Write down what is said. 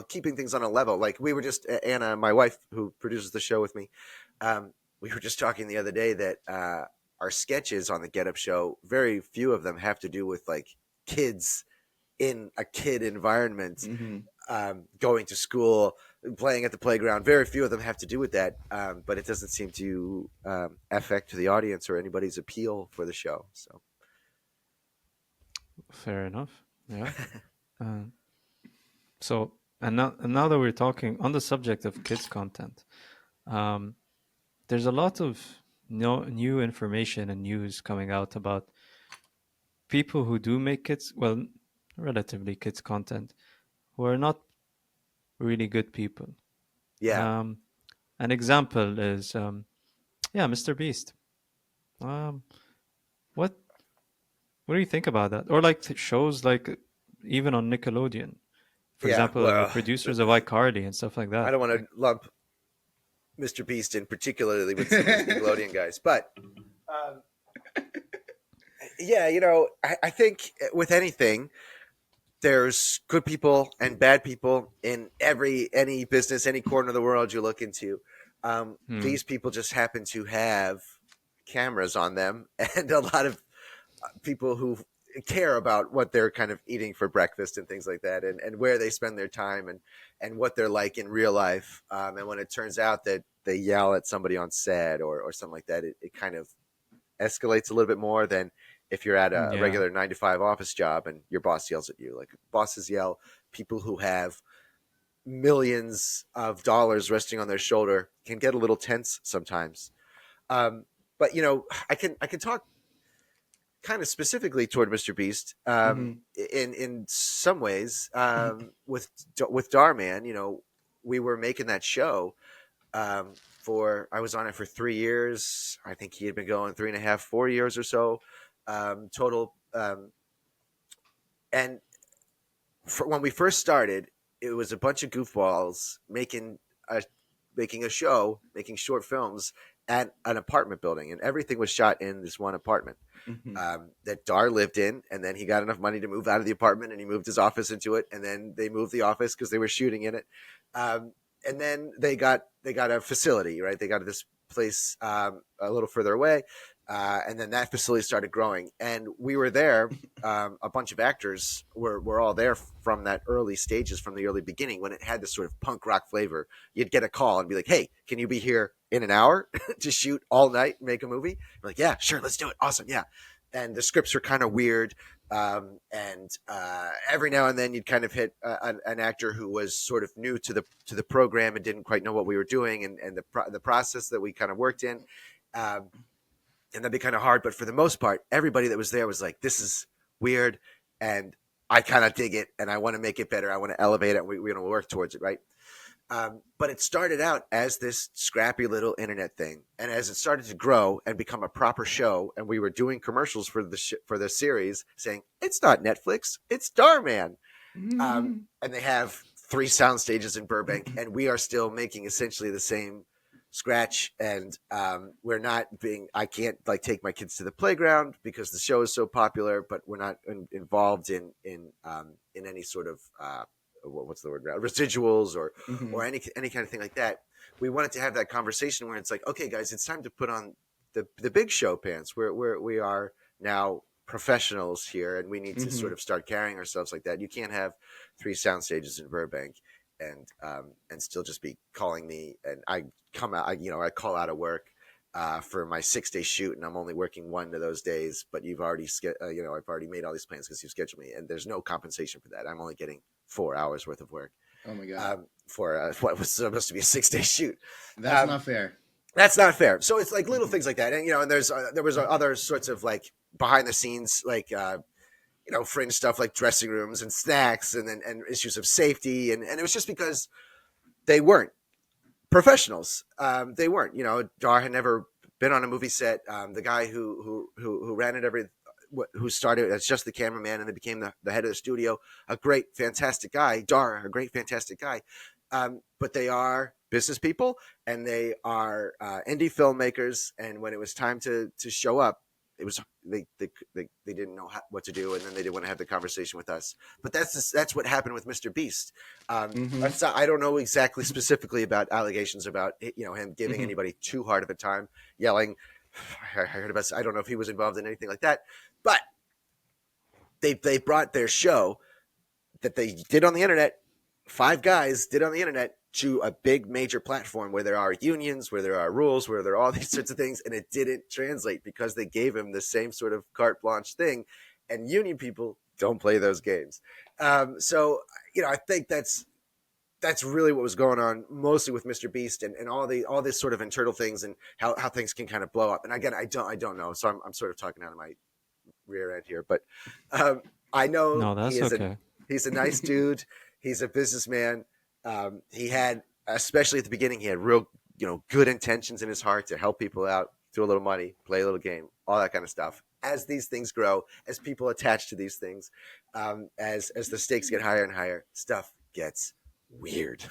keeping things on a level. Like we were just Anna, my wife, who produces the show with me. We were just talking the other day that our sketches on the Get Up show, very few of them have to do with like kids in a kid environment, going to school, playing at the playground. Very few of them have to do with that, but it doesn't seem to affect the audience or anybody's appeal for the show. So Fair enough. Yeah. Uh, so, and now that we're talking on the subject of kids content, um, there's a lot of new information and news coming out about people who do make kids, well, relatively kids content, who are not really good people. yeah, Um, an example is, yeah, Mr. Beast. Um, what what do you think about that? Or like shows like even on Nickelodeon, for yeah. example, the Well, producers of iCarly and stuff like I that. don't want to Like, lump Mr. Beast in particularly with some of these Nickelodeon guys, but um, yeah, I think with anything, there's good people and bad people in any business, any corner of the world you look into. hmm, These people just happen to have cameras on them, and a lot of people who care about what they're kind of eating for breakfast and things like that, and where they spend their time, and what they're like in real life. And when it turns out that they yell at somebody on set or something like that, it kind of escalates a little bit more than if you're at a yeah, regular 9 to 5 office job and your boss yells at you. Like bosses yell, people who have millions of dollars resting on their shoulder can get a little tense sometimes. Um, but I can talk kind of specifically toward Mr. Beast, in some ways, with Dhar Mann. We were making that show, for I was on it for 3 years. I think he had been going 3.5, 4 years or so, total. And when we first started, it was a bunch of goofballs a making a show, making short films at an apartment building, and everything was shot in this one apartment, that Dar lived in, and then he got enough money to move out of the apartment, and he moved his office into it, and then they moved the office because they were shooting in it, and then they got a facility, right? They got this place, a little further away, and then that facility started growing, and we were there. A bunch of actors were all there from that early stages, from the early beginning, when it had this sort of punk rock flavor. You'd get a call and be like, "Hey, can you be here in an hour to shoot all night and make a movie?" I'm like, "Yeah, sure, let's do it. Awesome, yeah." And the scripts were kind of weird, and every now and then you'd kind of hit an actor who was sort of new to the program and didn't quite know what we were doing, and the process that we kind of worked in. Um, and that'd be kind of hard. But for the most part, everybody that was there was like, "This is weird, and I kind of dig it, and I want to make it better. I want to elevate it. And we're going to work towards it, right?" But it started out as this scrappy little internet thing, and as it started to grow and become a proper show, and we were doing commercials for for the series, saying it's not Netflix, it's Dhar Mann, and they have 3 sound stages in Burbank, and we are still making essentially the same scratch. And we're not being. I can't like take my kids to the playground because the show is so popular, but we're not involved in any sort of what's the word, residuals or any kind of thing like that. We wanted to have that conversation where it's like, okay, guys, it's time to put on the big show pants. We are now professionals here, and we need to sort of start carrying ourselves like that. You can't have 3 sound stages in Burbank and still just be calling me, and I come out, I call out of work for my 6-day shoot, and I'm only working one of those days, but you've already I've already made all these plans because you've scheduled me, and there's no compensation for that. I'm only getting 4 hours worth of work, Oh my god, for what was supposed to be a 6-day shoot. that's Um, not fair. that's not fair. So it's like little things like that, and and there was other sorts of like behind the scenes, like fringe stuff like dressing rooms and snacks, and issues of safety, and it was just because they weren't professionals. They weren't. Dar had never been on a movie set. The guy who ran it who started as just the cameraman and then became the head of the studio, a great, fantastic guy. Dar, a great, fantastic guy. But they are business people, and they are indie filmmakers. And when it was time to show up, it was they didn't know what to do, and then they didn't want to have the conversation with us. But that's what happened with Mr. Beast. Mm-hmm. I don't know exactly specifically about allegations about him giving Mm-hmm. anybody too hard of a time, yelling. I heard about. I don't know if he was involved in anything like that, but they brought their show that they did on the internet. 5 guys did on the internet to a big major platform where there are unions, where there are rules, where there are all these sorts of things, and it didn't translate because they gave him the same sort of carte blanche thing, and union people don't play those games. So I think that's really what was going on, mostly with Mr. Beast and all this sort of internal things and how things can kind of blow up. And again, I don't know, so I'm sort of talking out of my rear end here, but I know No, that's okay. he's a nice dude. He's a businessman. He had, especially at the beginning, he had real, good intentions in his heart to help people out, do a little money, play a little game, all that kind of stuff. As these things grow, as people attach to these things, as the stakes get higher and higher, stuff gets weird.